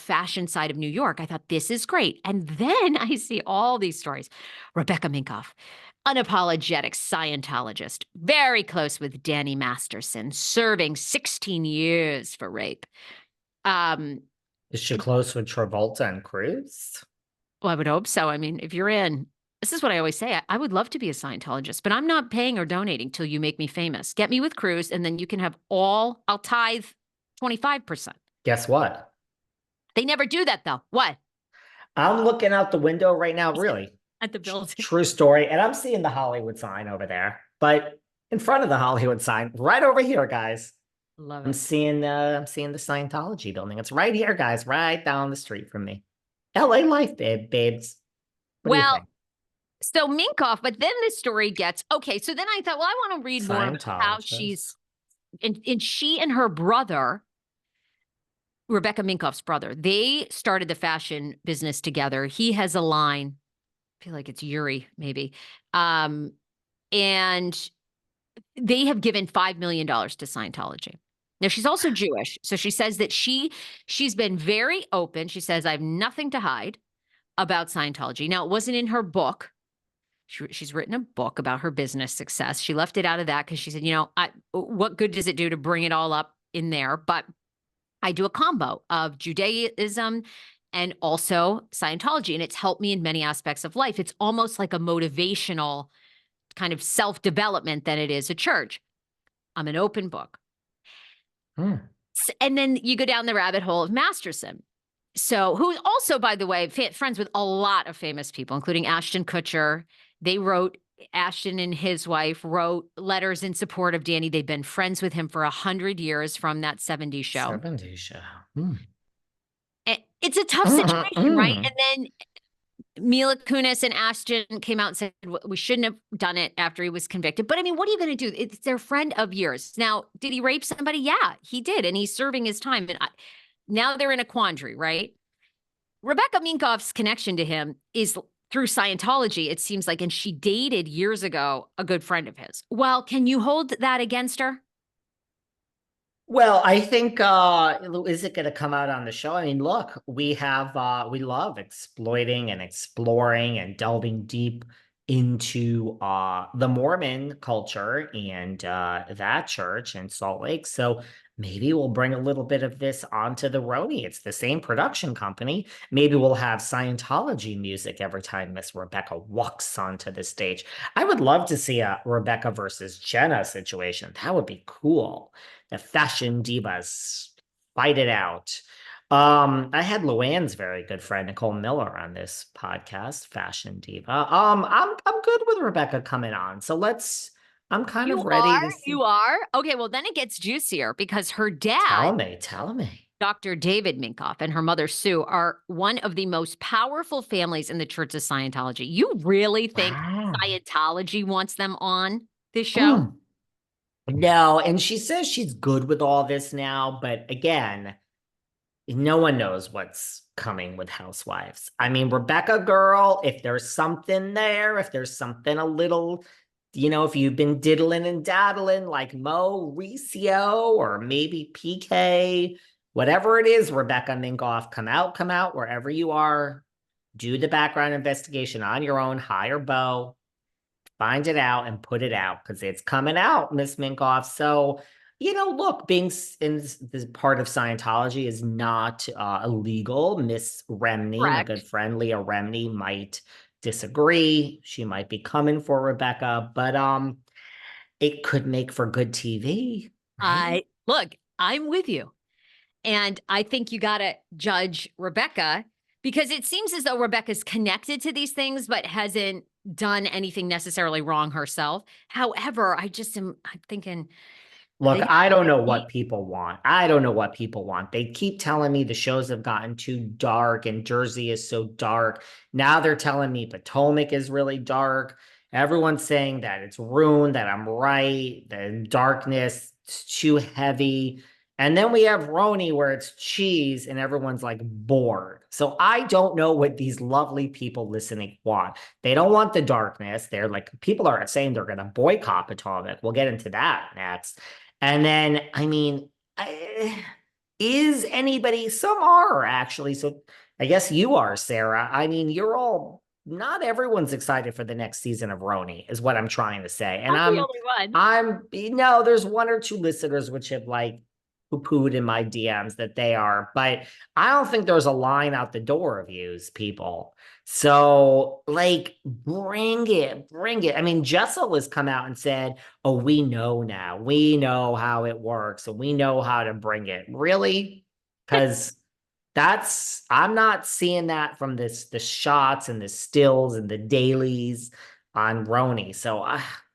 fashion side of New York. I thought, this is great. And then I see all these stories. Rebecca Minkoff, unapologetic Scientologist, very close with Danny Masterson, serving 16 years for rape. Is she close with Travolta and Cruz? Well, I would hope so. I mean, if you're in, this is what I always say. I would love to be a Scientologist, but I'm not paying or donating till you make me famous. Get me with Cruz, and then you can have I'll tithe 25%. Guess what? They never do that, though. What? I'm looking out the window right now, really. At the building. True story. And I'm seeing the Hollywood sign over there. But in front of the Hollywood sign, right over here, guys. Love it. I'm seeing the Scientology building. It's right here, guys, right down the street from me. LA life, babes. Well, so Minkoff, but then the story gets, okay, so then I thought, well, I want to read more about how she's, and she and her brother, Rebecca Minkoff's brother, they started the fashion business together. He has a line, I feel like it's Yuri, maybe. And they have given $5 million to Scientology. Now, she's also Jewish. So she says that she's been very open. She says, I have nothing to hide about Scientology. Now, it wasn't in her book. She's written a book about her business success. She left it out of that because she said, what good does it do to bring it all up in there? But I do a combo of Judaism and also Scientology, and it's helped me in many aspects of life. It's almost like a motivational kind of self-development than it is a church. I'm an open book. And then you go down the rabbit hole of Masterson. So who's also, by the way, friends with a lot of famous people, including Ashton Kutcher. Ashton and his wife wrote letters in support of Danny. They've been friends with him for 100 years from that 70s show. 70s show. It's a tough situation, right? And then Mila Kunis and Ashton came out and said, we shouldn't have done it after he was convicted. But I mean, what are you going to do? It's their friend of years. Now, did he rape somebody? Yeah, he did. And he's serving his time. And now they're in a quandary, right? Rebecca Minkoff's connection to him is through Scientology, it seems like, and she dated years ago a good friend of his. Well, can you hold that against her? Well, I think, is it going to come out on the show? I mean, look, we love exploiting and exploring and delving deep into the Mormon culture and that church in Salt Lake. So maybe we'll bring a little bit of this onto the RHONY. It's the same production company. Maybe we'll have Scientology music every time Miss Rebecca walks onto the stage. I would love to see a Rebecca versus Jenna situation. That would be cool. The fashion divas fight it out. I had Luann's very good friend Nicole Miller on this podcast, Fashion Diva. I'm good with Rebecca coming on. So I'm kind of ready to see. You are? Okay, well then it gets juicier because her dad, tell me. Dr. David Minkoff, and her mother Sue are one of the most powerful families in the Church of Scientology. You really think Scientology wants them on this show? No, and she says she's good with all this now, but again, no one knows what's coming with Housewives. I mean, Rebecca girl, if there's something there, if there's something a little, if you've been diddling and daddling like Mo Ricio or maybe PK, whatever it is, Rebecca Minkoff, come out wherever you are, do the background investigation on your own, hire Bo. Find it out and put it out because it's coming out, Miss Minkoff. So, look, being in this part of Scientology is not illegal. Miss Remney, my good friend Leah Remney, might disagree. She might be coming for Rebecca, but it could make for good TV. Right? Look, I'm with you. And I think you got to judge Rebecca because it seems as though Rebecca's connected to these things, but hasn't done anything necessarily wrong herself. However, I'm thinking. Look, I don't know what people want. They keep telling me the shows have gotten too dark and Jersey is so dark. Now they're telling me Potomac is really dark. Everyone's saying that it's ruined, that I'm right, the darkness, it's too heavy. And then we have RHONY where it's cheese and everyone's like bored. So I don't know what these lovely people listening want. They don't want the darkness. They're like, people are saying they're going to boycott Potomac. We'll get into that next. And then, I mean, is anybody, some are actually. So I guess you are, Sarah. I mean, not everyone's excited for the next season of RHONY, is what I'm trying to say. And I'm the only one. there's one or two listeners which have like poo-pooed in my DMs that they are, but I don't think there's a line out the door of yous, people. So like, bring it, bring it. I mean, Jessel has come out and said, oh, we know now. We know how it works. And we know how to bring it. Really? Because I'm not seeing that from the shots and the stills and the dailies on RHONY. So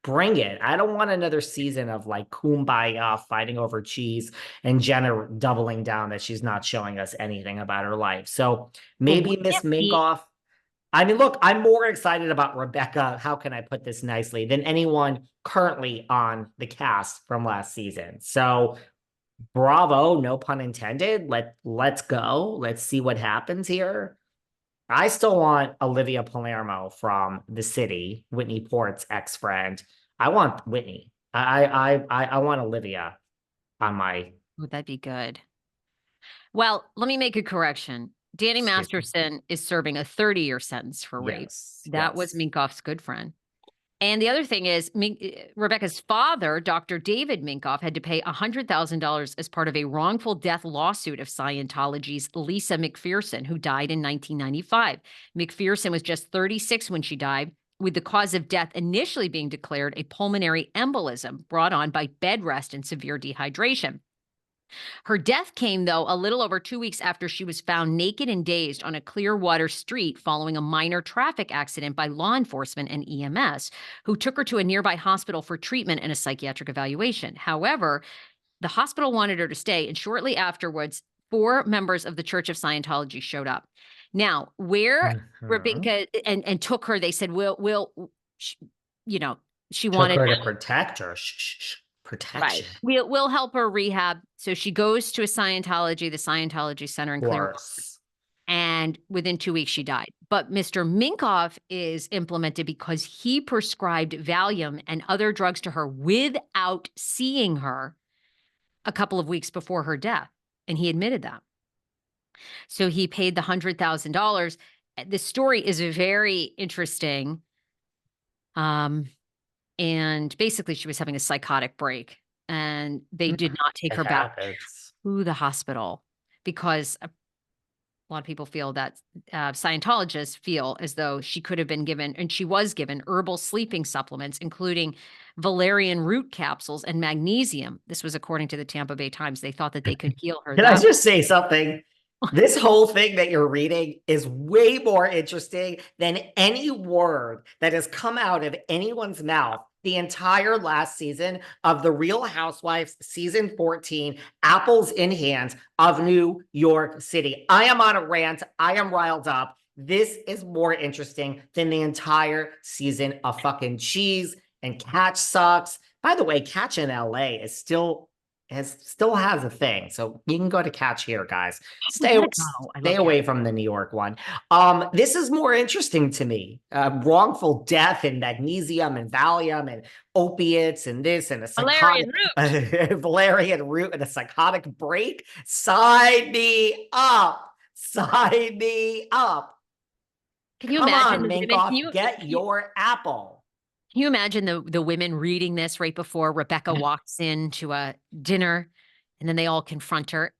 bring it. I don't want another season of like kumbaya fighting over cheese and Jenna doubling down that she's not showing us anything about her life. So maybe Miss Minkoff. I mean, look, I'm more excited about Rebecca, how can I put this nicely, than anyone currently on the cast from last season. So bravo, no pun intended. Let's go. Let's see what happens here. I still want Olivia Palermo from The City, Whitney Port's ex-friend. I want Whitney. I want Olivia on my. Would that be good? Well, let me make a correction. Danny Masterson is serving a 30-year sentence for rape. That was Minkoff's good friend. And the other thing is, Rebecca's father, Dr. David Minkoff, had to pay $100,000 as part of a wrongful death lawsuit of Scientology's Lisa McPherson, who died in 1995. McPherson was just 36 when she died, with the cause of death initially being declared a pulmonary embolism brought on by bed rest and severe dehydration. Her death came, though, a little over 2 weeks after she was found naked and dazed on a Clearwater street following a minor traffic accident by law enforcement and EMS, who took her to a nearby hospital for treatment and a psychiatric evaluation. However, the hospital wanted her to stay, and shortly afterwards, 4 members of the Church of Scientology showed up. Now, where Rebecca and took her, they said, she wanted her to protect her. Protection. Right. We'll help her rehab. So she goes to the Scientology Center in Clearwater. And within 2 weeks, she died. But Mr. Minkoff is implemented because he prescribed Valium and other drugs to her without seeing her a couple of weeks before her death. And he admitted that. So he paid the $100,000. The story is very interesting. And basically, she was having a psychotic break, and they did not take her back to the hospital because a lot of people feel that Scientologists feel as though she could have been given, and she was given, herbal sleeping supplements, including valerian root capsules and magnesium. This was according to the Tampa Bay Times. They thought that they could heal her. Can I just say something? This whole thing that you're reading is way more interesting than any word that has come out of anyone's mouth the entire last season of The Real Housewives, season 14, Apples in Hands of New York City. I am on a rant. I am riled up. This is more interesting than the entire season of fucking Cheese and Catch sucks. By the way, Catch in LA is still has a thing, so you can go to Catch here, guys. Stay away from the New York one. This is more interesting to me. Wrongful death and magnesium and Valium and opiates and this and a psychotic valerian root and a psychotic break. Sign me up. Sign me up. Can you imagine? Minkoff, get your apple. Can you imagine the women reading this right before Rebecca walks into a dinner, and then they all confront her?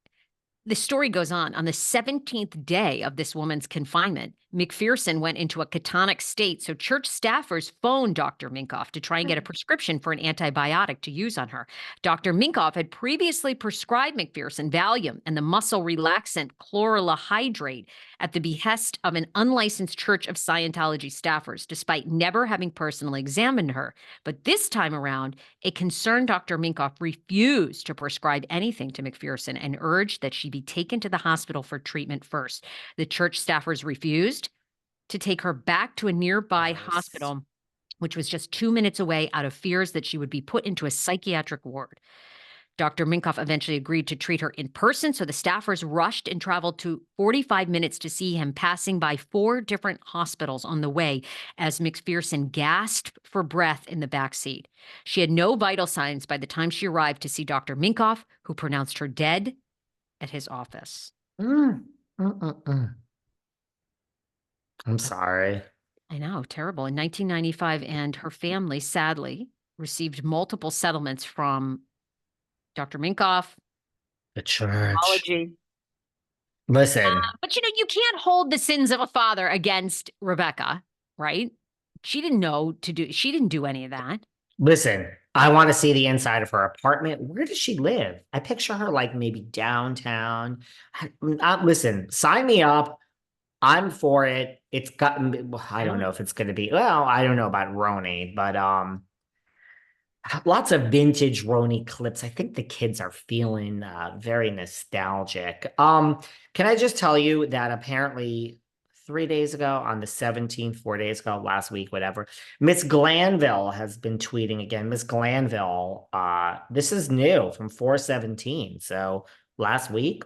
The story goes on. On the 17th day of this woman's confinement, McPherson went into a catonic state, so church staffers phoned Dr. Minkoff to try and get a prescription for an antibiotic to use on her. Dr. Minkoff had previously prescribed McPherson Valium and the muscle relaxant chlorella hydrate at the behest of an unlicensed Church of Scientology staffers, despite never having personally examined her. But this time around, a concerned Dr. Minkoff refused to prescribe anything to McPherson and urged that she be taken to the hospital for treatment first. The church staffers refused to take her back to a nearby hospital, which was just 2 minutes away, out of fears that she would be put into a psychiatric ward. Dr. Minkoff eventually agreed to treat her in person, so the staffers rushed and traveled to 45 minutes to see him, passing by 4 different hospitals on the way as McPherson gasped for breath in the back seat. She had no vital signs by the time she arrived to see Dr. Minkoff, who pronounced her dead at his office. Mm, mm, mm, mm. I'm sorry. I know, terrible. In 1995, and her family sadly received multiple settlements from Dr. Minkoff, The church. Scientology. Listen, But you can't hold the sins of a father against Rebecca, right? She didn't do any of that. listen. I want to see the inside of her apartment. Where does she live? I picture her like maybe downtown. Listen, sign me up. I'm for it. It's gotten, I don't know if it's going to be, well, I don't know about RHONY, but lots of vintage RHONY clips. I think the kids are feeling very nostalgic. Can I just tell you that apparently 3 days ago on the 17th, 4 days ago, last week, whatever, Miss Glanville has been tweeting again. Miss Glanville, this is new from 417. So last week,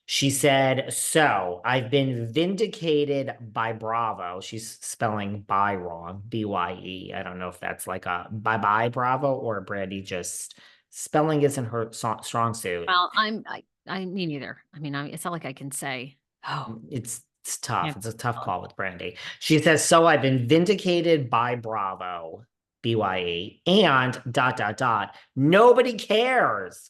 she said, so I've been vindicated by Bravo. She's spelling by wrong, BYE. I don't know if that's like a bye Bravo or Brandy just spelling isn't her strong suit. Well, I me neither. I mean, it's not like I can say, oh, It's tough. yeah. It's a tough call with Brandy. She says, so I've been vindicated by Bravo, BYE, and ... Nobody cares.